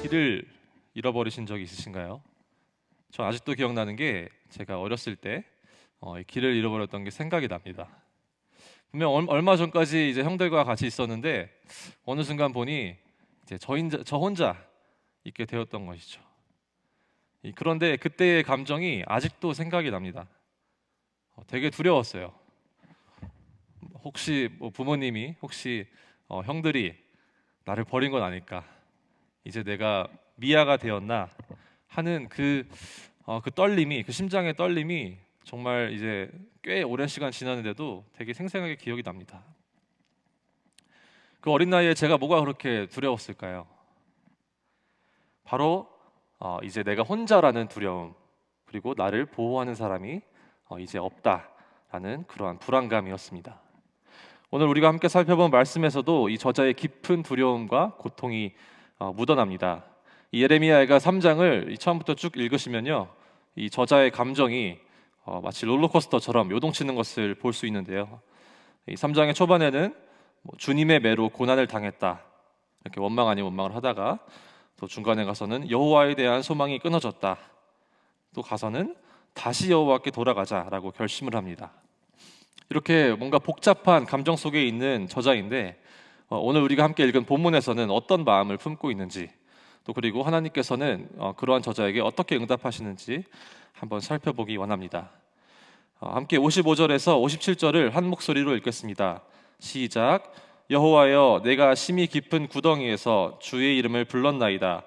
길을 잃어버리신 적이 있으신가요? 저 아직도 기억나는 게 제가 어렸을 때 이 길을 잃어버렸던 게 생각이 납니다. 분명 얼마 전까지 이제 형들과 같이 있었는데 어느 순간 보니 이제 저 혼자 있게 되었던 것이죠. 그런데 그때의 감정이 아직도 생각이 납니다. 되게 두려웠어요. 혹시 부모님이 혹시 형들이 나를 버린 건 아닐까? 이제 내가 미아가 되었나 하는 그 떨림이, 그 심장의 떨림이 정말 이제 꽤 오랜 시간 지났는데도 되게 생생하게 기억이 납니다. 그 어린 나이에 제가 뭐가 그렇게 두려웠을까요? 바로 이제 내가 혼자라는 두려움, 그리고 나를 보호하는 사람이 이제 없다라는 그러한 불안감이었습니다. 오늘 우리가 함께 살펴본 말씀에서도 이 저자의 깊은 두려움과 고통이 묻어납니다. 이 예레미야가 3장을 처음부터 쭉 읽으시면요, 이 저자의 감정이 마치 롤러코스터처럼 요동치는 것을 볼 수 있는데요. 이 3장의 초반에는 주님의 매로 고난을 당했다, 이렇게 원망 아닌 원망을 하다가, 또 중간에 가서는 여호와에 대한 소망이 끊어졌다, 또 가서는 다시 여호와께 돌아가자라고 결심을 합니다. 이렇게 뭔가 복잡한 감정 속에 있는 저자인데 오늘 우리가 함께 읽은 본문에서는 어떤 마음을 품고 있는지, 또 그리고 하나님께서는 그러한 저자에게 어떻게 응답하시는지 한번 살펴보기 원합니다. 함께 55절에서 57절을 한 목소리로 읽겠습니다. 시작. 여호와여, 내가 심히 깊은 구덩이에서 주의 이름을 불렀나이다.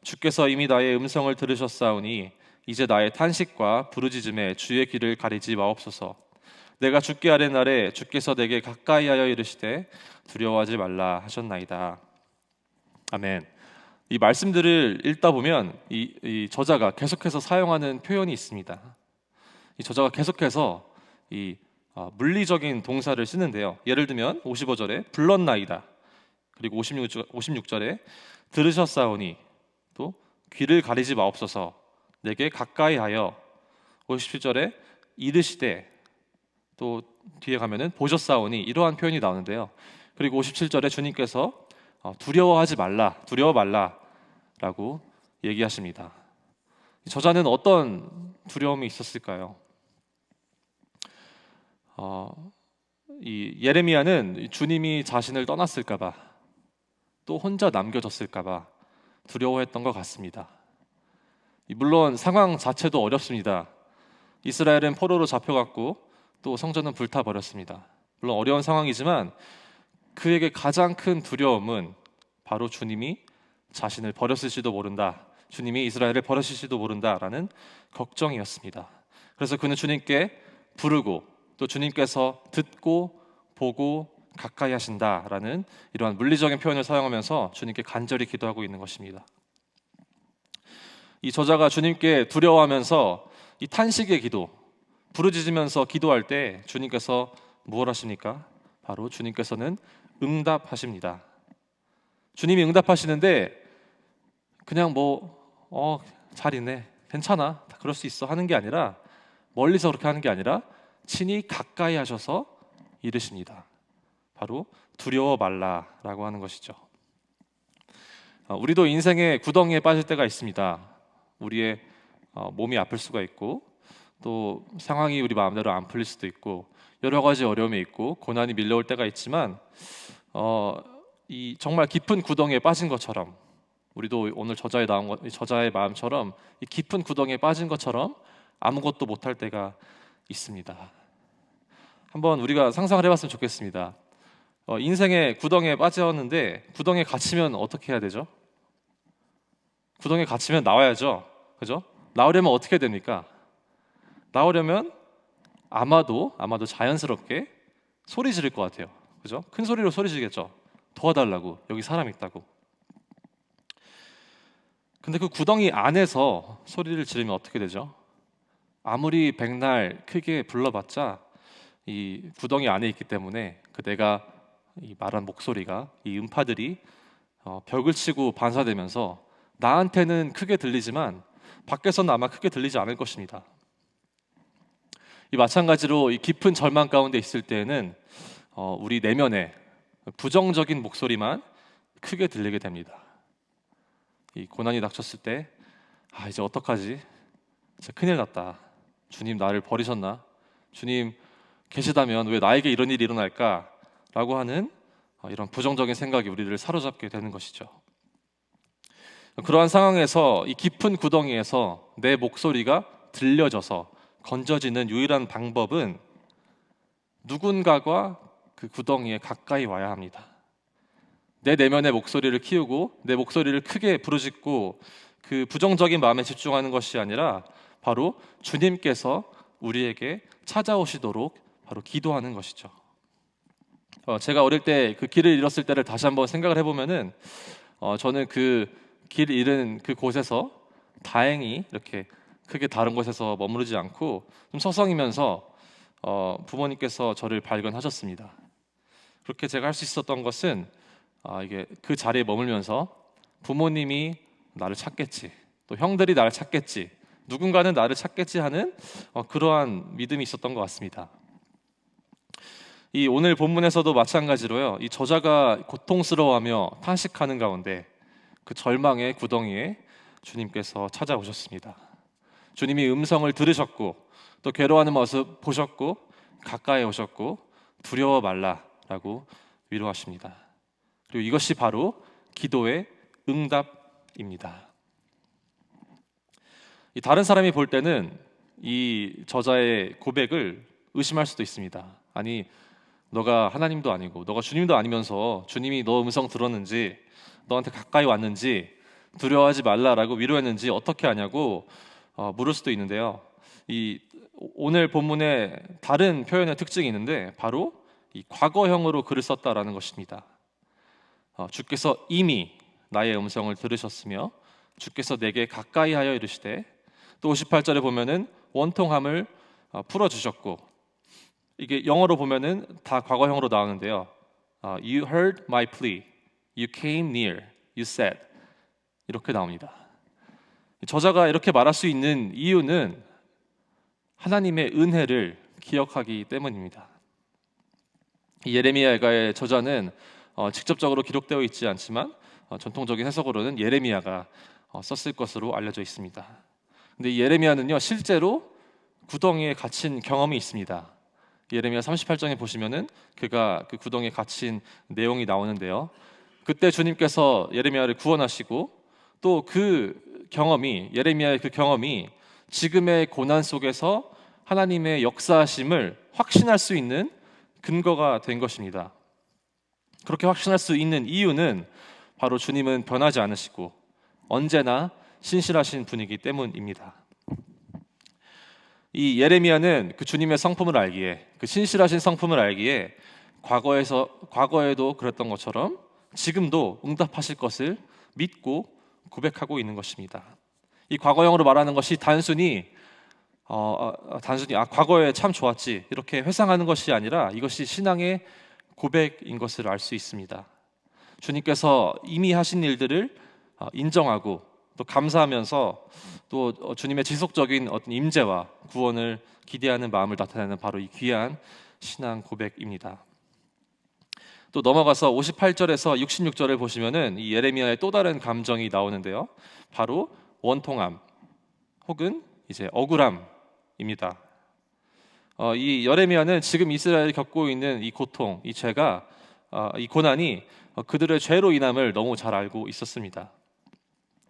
주께서 이미 나의 음성을 들으셨사오니 이제 나의 탄식과 부르짖음에 주의 귀를 가리지 마옵소서. 내가 죽게 하는 날에 주께서 내게 가까이하여 이르시되 두려워하지 말라 하셨나이다. 아멘. 이 말씀들을 읽다 보면 이 저자가 계속해서 사용하는 표현이 있습니다. 이 저자가 계속해서 물리적인 동사를 쓰는데요. 예를 들면 55절에 불렀나이다, 그리고 56절에 들으셨사오니, 또 귀를 가리지 마옵소서, 내게 가까이하여, 57절에 이르시되, 또 뒤에 가면은 보셨사오니, 이러한 표현이 나오는데요. 그리고 57절에 주님께서 두려워하지 말라, 두려워 말라라고 얘기하십니다. 저자는 어떤 두려움이 있었을까요? 이 예레미야는 주님이 자신을 떠났을까봐, 또 혼자 남겨졌을까봐 두려워했던 것 같습니다. 물론 상황 자체도 어렵습니다. 이스라엘은 포로로 잡혀갔고 또 성전은 불타버렸습니다. 물론 어려운 상황이지만 그에게 가장 큰 두려움은 바로 주님이 자신을 버렸을지도 모른다, 주님이 이스라엘을 버리실지도 모른다라는 걱정이었습니다. 그래서 그는 주님께 부르고, 또 주님께서 듣고 보고 가까이 하신다라는 이러한 물리적인 표현을 사용하면서 주님께 간절히 기도하고 있는 것입니다. 이 저자가 주님께 두려워하면서 이 탄식의 기도, 부르짖으면서 기도할 때 주님께서 무엇 하십니까? 바로 주님께서는 응답하십니다. 주님이 응답하시는데 그냥 잘 있네, 괜찮아, 그럴 수 있어 하는 게 아니라, 멀리서 그렇게 하는 게 아니라 친히 가까이 하셔서 이르십니다. 바로 두려워 말라라고 하는 것이죠. 우리도 인생의 구덩이에 빠질 때가 있습니다. 우리의 몸이 아플 수가 있고, 또 상황이 우리 마음대로 안 풀릴 수도 있고, 여러 가지 어려움이 있고 고난이 밀려올 때가 있지만 이 정말 깊은 구덩이에 빠진 것처럼, 우리도 오늘 저자의 마음처럼 이 깊은 구덩이에 빠진 것처럼 아무것도 못할 때가 있습니다. 한번 우리가 상상을 해봤으면 좋겠습니다. 인생의 구덩이에 빠졌는데 구덩이에 갇히면 어떻게 해야 되죠? 구덩이에 갇히면 나와야죠, 그죠? 나오려면 어떻게 됩니까? 나오려면 아마도 자연스럽게 소리 지를 것 같아요, 그죠? 큰 소리로 소리 지르겠죠. 도와달라고, 여기 사람 있다고. 근데 그 구덩이 안에서 소리를 지르면 어떻게 되죠? 아무리 백날 크게 불러봤자 이 구덩이 안에 있기 때문에 내가 이 말한 목소리가, 이 음파들이 벽을 치고 반사되면서 나한테는 크게 들리지만 밖에서는 아마 크게 들리지 않을 것입니다. 이 마찬가지로 이 깊은 절망 가운데 있을 때에는 우리 내면에 부정적인 목소리만 크게 들리게 됩니다. 이 고난이 닥쳤을 때 이제 어떡하지? 진짜 큰일 났다. 주님 나를 버리셨나? 주님 계시다면 왜 나에게 이런 일이 일어날까? 라고 하는 이런 부정적인 생각이 우리를 사로잡게 되는 것이죠. 그러한 상황에서 이 깊은 구덩이에서 내 목소리가 들려져서 건져지는 유일한 방법은 누군가가 그 구덩이에 가까이 와야 합니다. 내 내면의 목소리를 키우고 내 목소리를 크게 부르짖고 그 부정적인 마음에 집중하는 것이 아니라 바로 주님께서 우리에게 찾아오시도록 바로 기도하는 것이죠. 제가 어릴 때 그 길을 잃었을 때를 다시 한번 생각을 해보면은 저는 그 길 잃은 그 곳에서 다행히 이렇게 크게 다른 곳에서 머무르지 않고 좀 서성이면서 부모님께서 저를 발견하셨습니다. 그렇게 제가 할 수 있었던 것은 이게 그 자리에 머물면서 부모님이 나를 찾겠지, 또 형들이 나를 찾겠지, 누군가는 나를 찾겠지 하는 그러한 믿음이 있었던 것 같습니다. 이 오늘 본문에서도 마찬가지로요, 이 저자가 고통스러워하며 탄식하는 가운데 그 절망의 구덩이에 주님께서 찾아오셨습니다. 주님이 음성을 들으셨고 또 괴로워하는 모습 보셨고 가까이 오셨고 두려워 말라라고 위로하십니다. 그리고 이것이 바로 기도의 응답입니다. 이 다른 사람이 볼 때는 이 저자의 고백을 의심할 수도 있습니다. 아니, 너가 하나님도 아니고 너가 주님도 아니면서 주님이 너 음성 들었는지, 너한테 가까이 왔는지, 두려워하지 말라라고 위로했는지 어떻게 아냐고 물을 수도 있는데요. 이 오늘 본문에 다른 표현의 특징이 있는데 바로 이 과거형으로 글을 썼다라는 것입니다. 주께서 이미 나의 음성을 들으셨으며 주께서 내게 가까이 하여 이르시되, 또 58절에 보면은 원통함을 풀어주셨고, 이게 영어로 보면은 다 과거형으로 나오는데요. You heard my plea, you came near, you said, 이렇게 나옵니다. 저자가 이렇게 말할 수 있는 이유는 하나님의 은혜를 기억하기 때문입니다. 이 예레미야가의 저자는 직접적으로 기록되어 있지 않지만 전통적인 해석으로는 예레미야가 썼을 것으로 알려져 있습니다. 근데 이 예레미야는요, 실제로 구덩이에 갇힌 경험이 있습니다. 예레미야 38장에 보시면은 그가 그 구덩이에 갇힌 내용이 나오는데요. 그때 주님께서 예레미야를 구원하시고 또 그 경험이, 예레미야의 그 경험이 지금의 고난 속에서 하나님의 역사하심을 확신할 수 있는 근거가 된 것입니다. 그렇게 확신할 수 있는 이유는 바로 주님은 변하지 않으시고 언제나 신실하신 분이기 때문입니다. 이 예레미야는 그 주님의 성품을 알기에, 그 신실하신 성품을 알기에 과거에도 그랬던 것처럼 지금도 응답하실 것을 믿고 고백하고 있는 것입니다. 이 과거형으로 말하는 것이 단순히 과거에 참 좋았지 이렇게 회상하는 것이 아니라 이것이 신앙의 고백인 것을 알 수 있습니다. 주님께서 이미 하신 일들을 인정하고 또 감사하면서 또 주님의 지속적인 어떤 임재와 구원을 기대하는 마음을 나타내는 바로 이 귀한 신앙 고백입니다. 또 넘어가서 58절에서 66절을 보시면은 이 예레미야의 또 다른 감정이 나오는데요. 바로 원통함 혹은 이제 억울함입니다. 이 예레미야는 지금 이스라엘이 겪고 있는 이 고통, 이 죄가, 이 고난이 그들의 죄로 인함을 너무 잘 알고 있었습니다.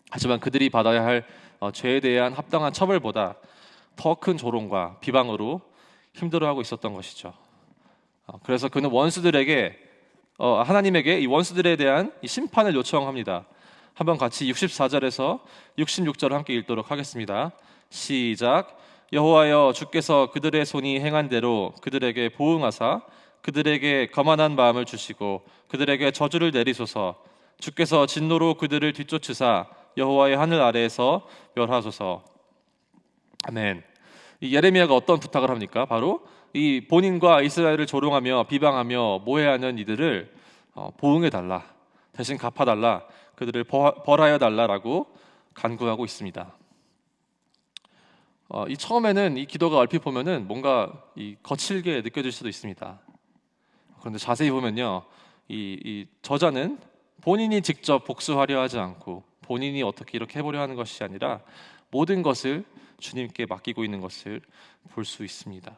하지만 그들이 받아야 할 죄에 대한 합당한 처벌보다 더 큰 조롱과 비방으로 힘들어하고 있었던 것이죠. 그래서 그는 원수들에게 하나님에게 이 원수들에 대한 이 심판을 요청합니다. 한번 같이 64절에서 66절을 함께 읽도록 하겠습니다. 시작. 여호와여, 주께서 그들의 손이 행한 대로 그들에게 보응하사 그들에게 거만한 마음을 주시고 그들에게 저주를 내리소서. 주께서 진노로 그들을 뒤쫓으사 여호와의 하늘 아래에서 멸하소서. 아멘. 이 예레미야가 어떤 부탁을 합니까? 바로 이 본인과 이스라엘을 조롱하며 비방하며 모해하는 이들을 보응해달라, 대신 갚아달라, 그들을 벌하여 달라라고 간구하고 있습니다. 이 처음에는 이 기도가 얼핏 보면은 뭔가 이 거칠게 느껴질 수도 있습니다. 그런데 자세히 보면요, 이 저자는 본인이 직접 복수하려 하지 않고 본인이 어떻게 이렇게 해보려 하는 것이 아니라 모든 것을 주님께 맡기고 있는 것을 볼 수 있습니다.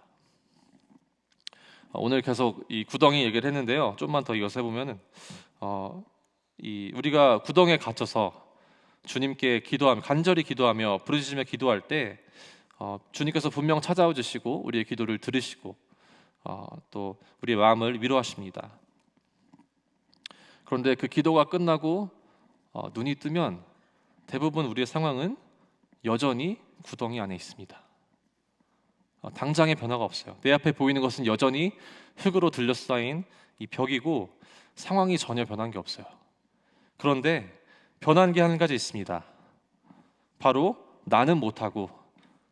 오늘 계속 이 구덩이 얘기를 했는데요. 좀만 더 이어서 해보면은 우리가 구덩이에 갇혀서 주님께 기도하며 간절히 기도하며 부르짖으며 기도할 때 주님께서 분명 찾아와 주시고 우리의 기도를 들으시고 또 우리의 마음을 위로하십니다. 그런데 그 기도가 끝나고 눈이 뜨면 대부분 우리의 상황은 여전히 구덩이 안에 있습니다. 당장의 변화가 없어요. 내 앞에 보이는 것은 여전히 흙으로 둘러싸인 이 벽이고 상황이 전혀 변한 게 없어요. 그런데 변한 게 한 가지 있습니다. 바로 나는 못하고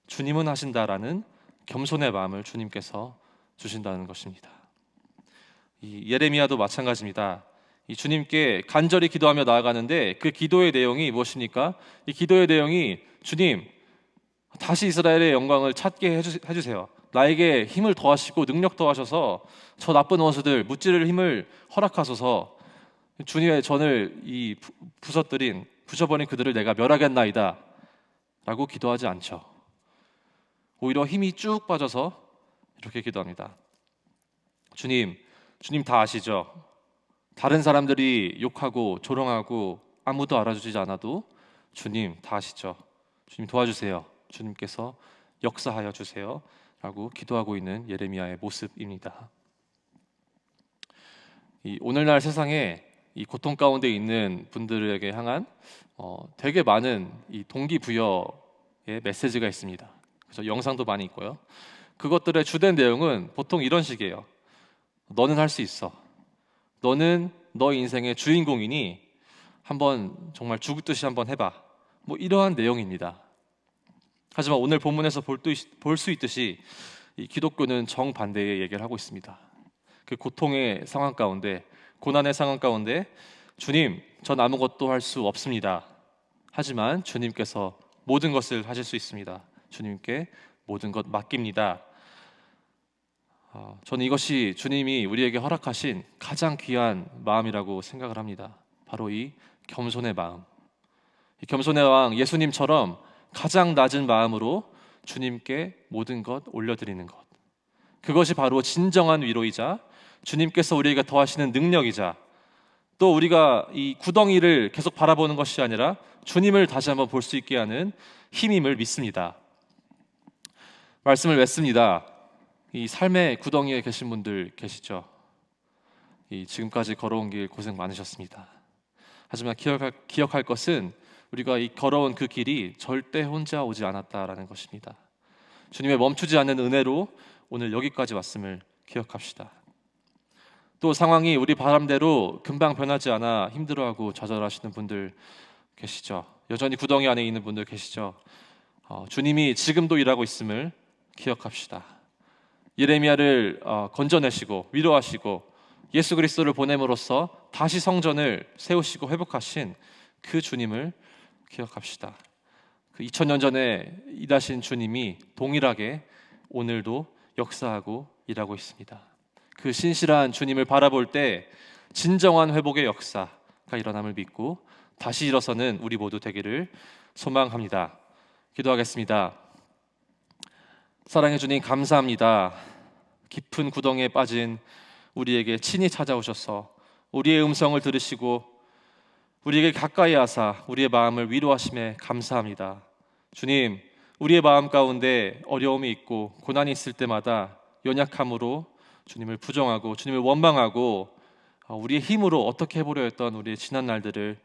주님은 하신다라는 겸손의 마음을 주님께서 주신다는 것입니다. 이 예레미야도 마찬가지입니다. 이 주님께 간절히 기도하며 나아가는데 그 기도의 내용이 무엇입니까? 이 기도의 내용이 주님, 다시 이스라엘의 영광을 찾게 해주세요. 나에게 힘을 더하시고 능력 더하셔서 저 나쁜 원수들 무찌를 힘을 허락하소서. 주님의 전을 부숴버린 그들을 내가 멸하겠나이다 라고 기도하지 않죠. 오히려 힘이 쭉 빠져서 이렇게 기도합니다. 주님 다 아시죠? 다른 사람들이 욕하고 조롱하고 아무도 알아주지 않아도 주님 다 아시죠? 주님 도와주세요. 주님께서 역사하여 주세요 라고 기도하고 있는 예레미야의 모습입니다. 이 오늘날 세상에 이 고통 가운데 있는 분들에게 향한 되게 많은 이 동기부여의 메시지가 있습니다. 그래서 영상도 많이 있고요. 그것들의 주된 내용은 보통 이런 식이에요. 너는 할 수 있어. 너는 너 인생의 주인공이니 한번 정말 죽듯이 한번 해봐. 뭐 이러한 내용입니다. 하지만 오늘 본문에서 볼 수 있듯이 이 기독교는 정반대의 얘기를 하고 있습니다. 그 고통의 상황 가운데, 고난의 상황 가운데 주님, 전 아무것도 할 수 없습니다. 하지만 주님께서 모든 것을 하실 수 있습니다. 주님께 모든 것 맡깁니다. 저는 이것이 주님이 우리에게 허락하신 가장 귀한 마음이라고 생각을 합니다. 바로 이 겸손의 마음. 이 겸손의 왕 예수님처럼 가장 낮은 마음으로 주님께 모든 것 올려드리는 것. 그것이 바로 진정한 위로이자 주님께서 우리에게 더하시는 능력이자 또 우리가 이 구덩이를 계속 바라보는 것이 아니라 주님을 다시 한번 볼 수 있게 하는 힘임을 믿습니다. 말씀을 맺습니다. 이 삶의 구덩이에 계신 분들 계시죠? 지금까지 걸어온 길 고생 많으셨습니다. 하지만 기억할 것은 우리가 이 걸어온 그 길이 절대 혼자 오지 않았다라는 것입니다. 주님의 멈추지 않는 은혜로 오늘 여기까지 왔음을 기억합시다. 또 상황이 우리 바람대로 금방 변하지 않아 힘들어하고 좌절하시는 분들 계시죠? 여전히 구덩이 안에 있는 분들 계시죠? 주님이 지금도 일하고 있음을 기억합시다. 예레미야를 건져내시고 위로하시고 예수 그리스도를 보냄으로써 다시 성전을 세우시고 회복하신 그 주님을 기억합시다. 그 2000년 전에 일하신 주님이 동일하게 오늘도 역사하고 일하고 있습니다. 그 신실한 주님을 바라볼 때 진정한 회복의 역사가 일어남을 믿고 다시 일어서는 우리 모두 되기를 소망합니다. 기도하겠습니다. 사랑해 주님 감사합니다. 깊은 구덩이에 빠진 우리에게 친히 찾아오셔서 우리의 음성을 들으시고 우리에게 가까이 하사 우리의 마음을 위로하심에 감사합니다. 주님, 우리의 마음 가운데 어려움이 있고 고난이 있을 때마다 연약함으로 주님을 부정하고 주님을 원망하고 우리의 힘으로 어떻게 해보려 했던 우리의 지난 날들을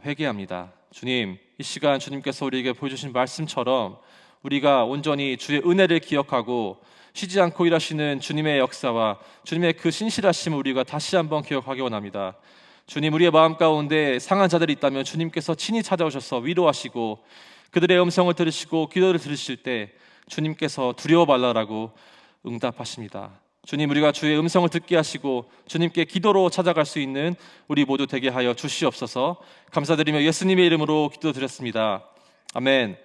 회개합니다. 주님, 이 시간 주님께서 우리에게 보여주신 말씀처럼 우리가 온전히 주의 은혜를 기억하고 쉬지 않고 일하시는 주님의 역사와 주님의 그 신실하심을 우리가 다시 한번 기억하기 원합니다. 주님, 우리의 마음 가운데 상한 자들이 있다면 주님께서 친히 찾아오셔서 위로하시고 그들의 음성을 들으시고 기도를 들으실 때 주님께서 두려워 말라라고 응답하십니다. 주님, 우리가 주의 음성을 듣게 하시고 주님께 기도로 찾아갈 수 있는 우리 모두 되게 하여 주시옵소서. 감사드리며 예수님의 이름으로 기도드렸습니다. 아멘.